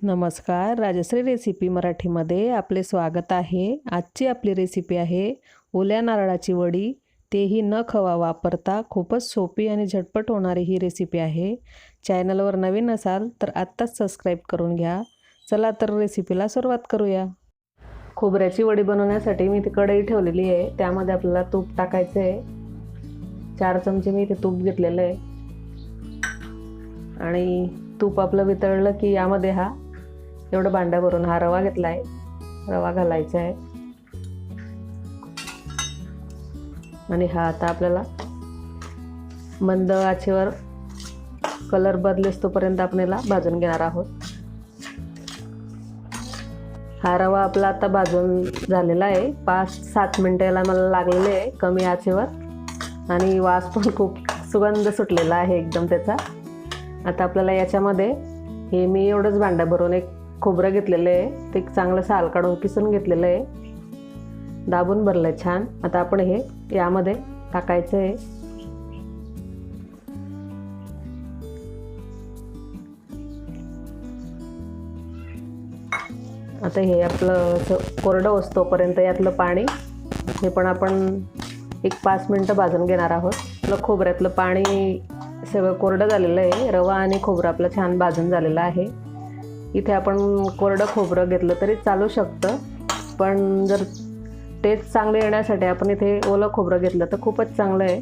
नमस्कार, राजश्री रेसिपी मराठीमध्ये आपले स्वागत आहे। आजची आपली रेसिपी आहे ओल्या नारळाची वडी, तेही न खवा वापरता। खूपच सोपी आणि झटपट होणारी ही रेसिपी आहे। चॅनलवर नवीन असाल तर आत्ताच सबस्क्राइब करून घ्या। चला तर रेसिपीला सुरुवात करूया। खोबऱ्याची वडी बनवण्यासाठी मी ती कढई ठेवलेली आहे, त्यामध्ये आपल्याला तूप टाकायचे आहे। 4 चमचे मी इथे तूप घेतलेलं आहे आणि तूप आपलं वितळलं की यामध्ये हा एवढं भांडा भरून हा रवा घेतला आहे, रवा घालायचा आहे आणि हा आता आपल्याला मंद आचेवर कलर बदलेस तोपर्यंत आपण याला भाजून घेणार आहोत। हा रवा आपला आता भाजून झालेला आहे। 5-7 मिनिटं याला मला लागलेले आहे कमी आचेवर आणि वास पण खूप सुगंध सुटलेला आहे एकदम त्याचा। आता आपल्याला याच्यामध्ये हे मी एवढंच भांडा भरून एक खोबरं घेतलेलं आहे, ते चांगलं साल काढून किसून घेतलेलं आहे, दाबून भरलं आहे छान। आता आपण हे यामध्ये टाकायचं आहे। आता हे आपलं कोरडं होईस्तोपर्यंत यातलं पाणी हे पण आपण एक 5 मिनिटं भाजून घेणार आहोत। आपलं खोबऱ्यातलं पाणी सगळं कोरडं झालेलं आहे, रवा आणि खोबरं आपलं छान भाजून झालेलं आहे। इथे आपण कोरडं खोबरं घेतलं तरी चालू शकतं, पण जर टेस्ट चांगली येण्यासाठी आपण इथे ओलं खोबरं घेतलं तर खूपच चांगलं आहे।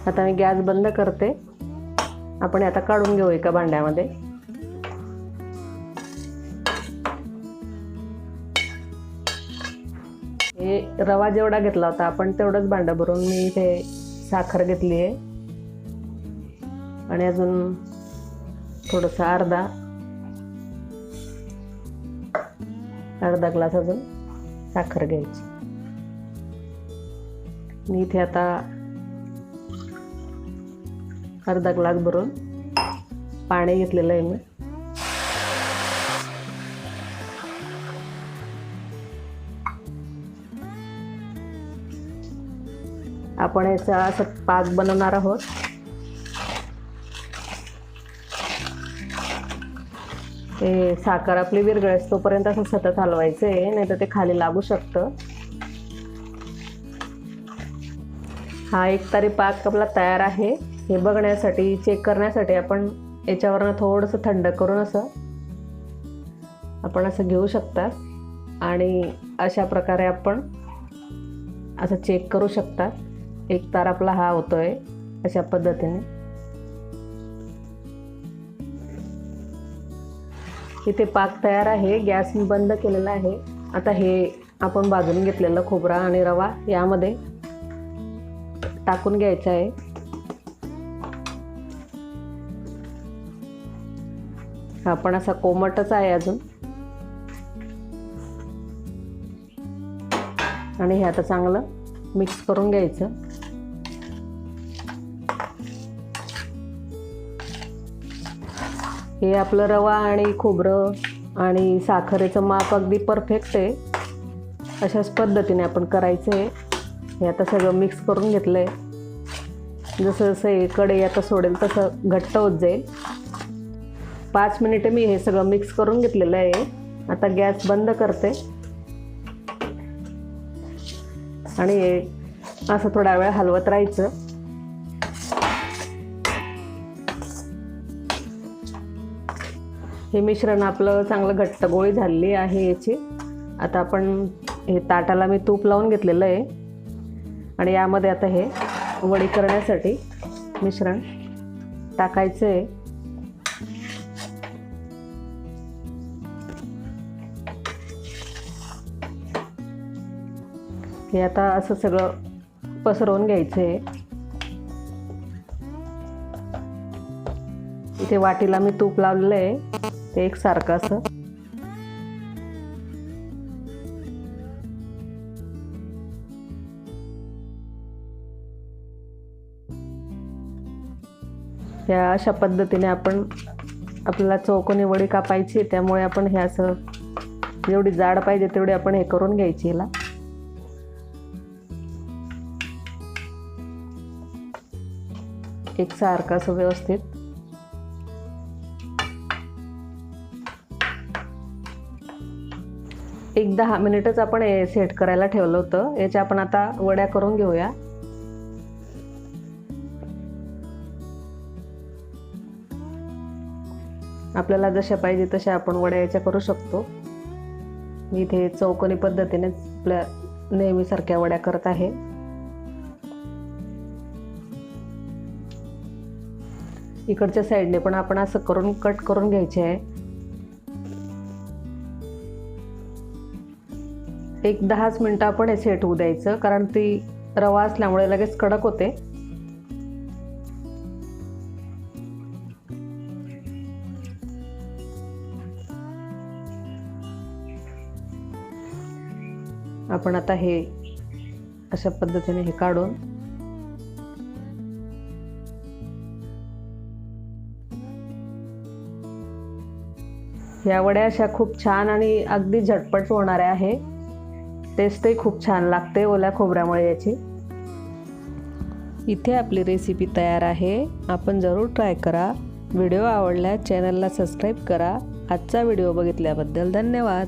आता मी गॅस बंद करते। आपण आता काढून घेऊ एका भांड्यामध्ये। हे रवा जेवढा घेतला होता आपण तेवढंच भांडं भरून मी इथे साखर घेतली आहे आणि अजून थोडंसं अर्धा ग्लास अजून साखर घ्यायची। मी इथे आता अर्धा ग्लास भरून पाणी घेतलेलं आहे मी। आपण याचा असं पाक बनवणार आहोत। ते साखर आपली विरघळेस तोपर्यंत असं सतत हलवायचं आहे, नाही तर ते खाली लागू शकतं। हा एक तरी पाक आपला तयार आहे। हे बघण्यासाठी चेक करण्यासाठी आपण याच्यावरनं थोडंसं थंड करून आपण असं घेऊ शकता आणि अशा प्रकारे आपण असं चेक करू शकता। एक तार आपला हा होतोय अशा पद्धतीने। इथे पाक तयार आहे, गॅस मी बंद केलेला आहे। आता हे आपण भाजून घेतलेलं खोबरा आणि रवा यामध्ये टाकून घ्यायचं आहे। हा पण असा कोमटच आहे अजून आणि हे आता चांगलं मिक्स करून घ्यायचं। हे आपलं रवा आणि खोबरं आणि साखरेचं माप अगदी परफेक्ट आहे, अशाच पद्धतीने आपण करायचं आहे। हे आता सगळं मिक्स करून घेतलं आहे। जसं जसं हे कढई आता सोडेल तसं घट्ट होत जाईल। 5 मिनिटं मी हे सगळं मिक्स करून घेतलेलं आहे। आता गॅस बंद करते आणि हे असं थोडा वेळ हलवत राहायचं। हे मिश्रण आपलं चांगलं घट्ट गोळी झालेली आहे याची। आता आपण हे ताटाला मी तूप लावून घेतलेलं आहे आणि यामध्ये आता हे वडी करण्यासाठी मिश्रण टाकायचं आहे। हे आता असं सगळं पसरवून घ्यायचं आहे। इथे वाटीला मी तूप लावलेलं आहे, ते एकसारखं असं या अशा पद्धतीने आपल्याला चौकोनी वडी कापायची, त्यामुळे आपण हे असं जेवढी जाड पाहिजे तेवढी आपण हे करून घ्यायची याला। एकसारखं असं व्यवस्थित एक 10 मिनिटच आपण हे सेट करायला ठेवलं होतं. याच्या आपण आता वड्या करून घेऊया. आपल्याला जशा पाहिजे तशा आपण वड्या याच्या करू शकतो. मी इथे चौकोनी पद्धतीने आपल्या नेहमीसारख्या वड्या करत आहे. इकडच्या साईडने पण आपण असं करून कट करून घ्यायचे आहे. एक 10 मिनिटं आपण हे सेट होऊ द्यायचं, कारण ती रवा असल्यामुळे लगेच कडक होते. आपण आता हे अशा पद्धतीने हे काढून या वड्या अशा खूप छान आणि अगदी झटपट होणाऱ्या आहे. टेस्टही खूप छान लागते ओल्या खोबऱ्यामुळे याची. इथे आपली रेसिपी तयार आहे. आपण जरूर ट्राय करा. व्हिडिओ आवडल्यास चॅनलला सबस्क्राईब करा. आजचा व्हिडिओ बघितल्याबद्दल धन्यवाद.